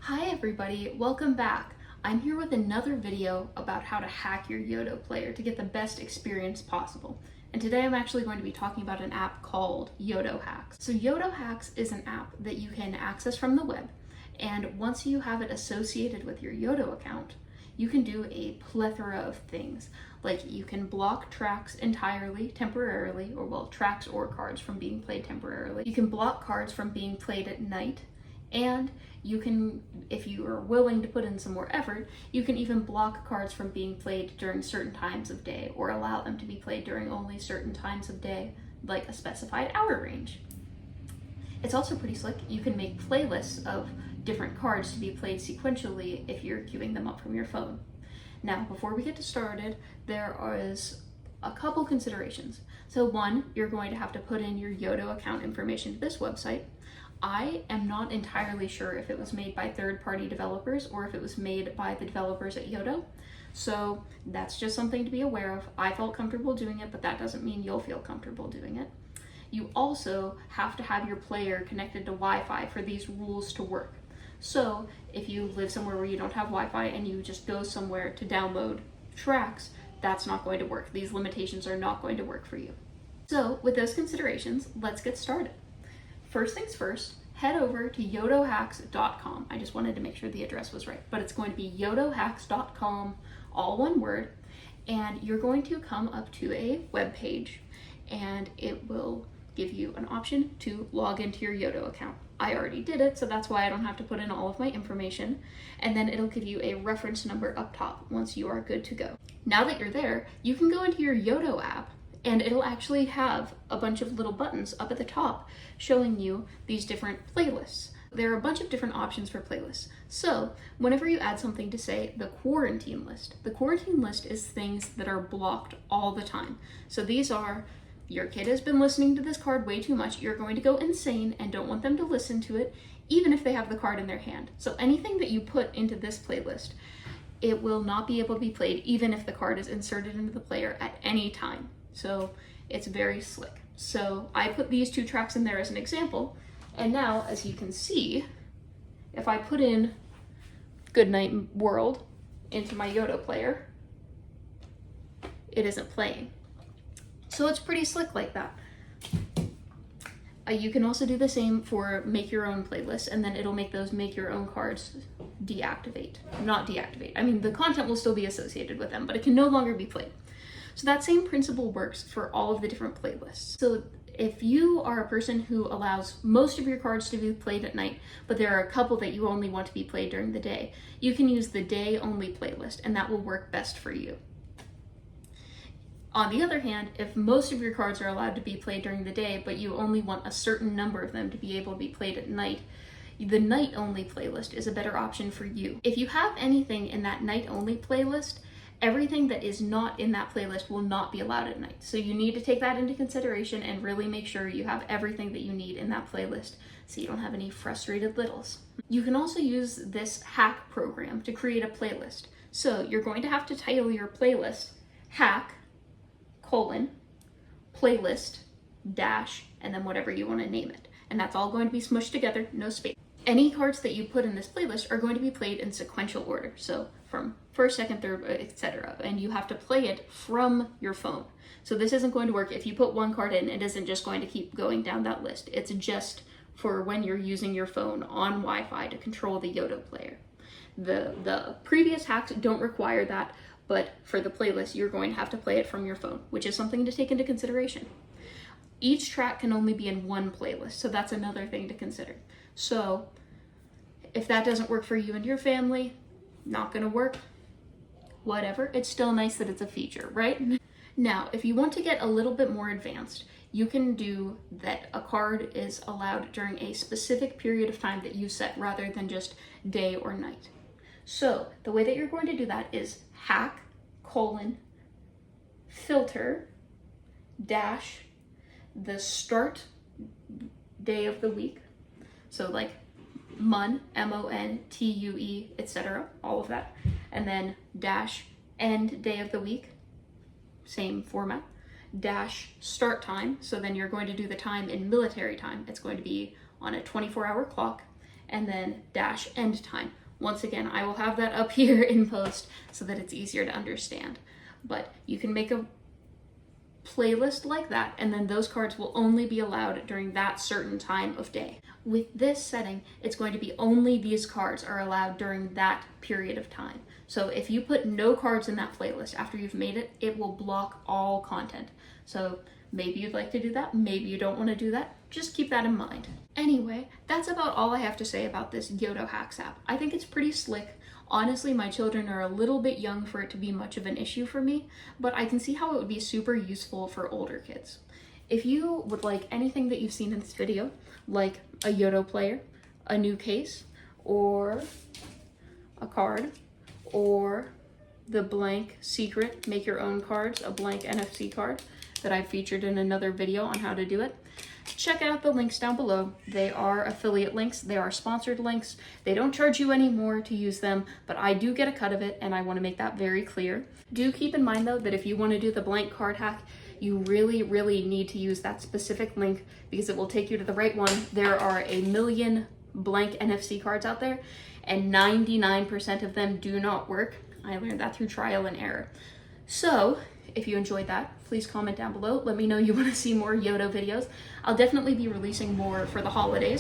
Hi everybody, welcome back. I'm here with another video about how to hack your Yoto player to get the best experience possible. And today I'm actually going to be talking about an app called Yoto Hacks. So Yoto Hacks is an app that you can access from the web, and once you have it associated with your Yoto account, you can do a plethora of things. Like you can block tracks entirely, temporarily, or well, tracks or cards from being played temporarily. You can block cards from being played at night. And you can, if you are willing to put in some more effort, you can even block cards from being played during certain times of day or allow them to be played during only certain times of day, like a specified hour range. It's also pretty slick. You can make playlists of different cards to be played sequentially if you're queuing them up from your phone. Now, before we get started, there is a couple considerations. So one, you're going to have to put in your Yoto account information to this website. I am not entirely sure if it was made by third-party developers or if it was made by the developers at Yoto. So that's just something to be aware of. I felt comfortable doing it, but that doesn't mean you'll feel comfortable doing it. You also have to have your player connected to Wi-Fi for these rules to work. So if you live somewhere where you don't have Wi-Fi and you just go somewhere to download tracks, that's not going to work. These limitations are not going to work for you. So with those considerations, let's get started. First things first, head over to yotohacks.com. I just wanted to make sure the address was right, but it's going to be yotohacks.com, all one word, and you're going to come up to a web page and it will give you an option to log into your Yoto account. I already did it, so that's why I don't have to put in all of my information, and then it'll give you a reference number up top once you are good to go. Now that you're there, you can go into your Yoto app and it'll actually have a bunch of little buttons up at the top showing you these different playlists. There are a bunch of different options for playlists. So whenever you add something to say the quarantine list is things that are blocked all the time. So these are, your kid has been listening to this card way too much, you're going to go insane and don't want them to listen to it, even if they have the card in their hand. So anything that you put into this playlist, it will not be able to be played even if the card is inserted into the player at any time. So it's very slick. So I put these two tracks in there as an example, and now as you can see, if I put in Goodnight World into my Yoto player, it isn't playing. So it's pretty slick like that. You can also do the same for make your own playlist, and then it'll make those make your own cards deactivate. Not deactivate. I mean, the content will still be associated with them, but it can no longer be played. So that same principle works for all of the different playlists. So if you are a person who allows most of your cards to be played at night, but there are a couple that you only want to be played during the day, you can use the day-only playlist, and that will work best for you. On the other hand, if most of your cards are allowed to be played during the day, but you only want a certain number of them to be able to be played at night, the night-only playlist is a better option for you. If you have anything in that night-only playlist, everything that is not in that playlist will not be allowed at night. So you need to take that into consideration and really make sure you have everything that you need in that playlist so you don't have any frustrated littles. You can also use this hack program to create a playlist. So you're going to have to title your playlist hack, playlist, dash, and then whatever you want to name it. And that's all going to be smushed together, no space. Any cards that you put in this playlist are going to be played in sequential order. So from first, second, third, etc. And you have to play it from your phone. So this isn't going to work. If you put one card in, it isn't just going to keep going down that list. It's just for when you're using your phone on Wi-Fi to control the Yoto player. The previous hacks don't require that, but for the playlist, you're going to have to play it from your phone, which is something to take into consideration. Each track can only be in one playlist, so that's another thing to consider. So if that doesn't work for you and your family, not gonna work, whatever. It's still nice that it's a feature, right? Now, if you want to get a little bit more advanced, you can do that a card is allowed during a specific period of time that you set rather than just day or night. So the way that you're going to do that is hack, filter, dash, the start day of the week. So like MON, MONTUE, etc., all of that. And then dash end day of the week, same format. Dash start time, so then you're going to do the time in military time. It's going to be on a 24-hour clock. and then dash end time. Once again, I will have that up here in post so that it's easier to understand. But you can make a playlist like that, and then those cards will only be allowed during that certain time of day. With this setting, it's going to be only these cards are allowed during that period of time. So if you put no cards in that playlist after you've made it, it will block all content. So maybe you'd like to do that, maybe you don't want to do that. Just keep that in mind. Anyway, that's about all I have to say about this Yoto Hacks app. I think it's pretty slick. Honestly, my children are a little bit young for it to be much of an issue for me, but I can see how it would be super useful for older kids. If you would like anything that you've seen in this video, like a Yoto player, a new case, or a card, or the blank secret make your own cards, a blank NFC card that I've featured in another video on how to do it, check out the links down below. They are affiliate links, they are sponsored links. They don't charge you any more to use them, but I do get a cut of it, and I want to make that very clear. Do keep in mind though that if you want to do the blank card hack, you really need to use that specific link because it will take you to the right one. There are a million blank NFC cards out there, and 99% of them do not work. I learned that through trial and error. So if you enjoyed that, please comment down below. Let me know you want to see more Yoto videos. I'll definitely be releasing more for the holidays.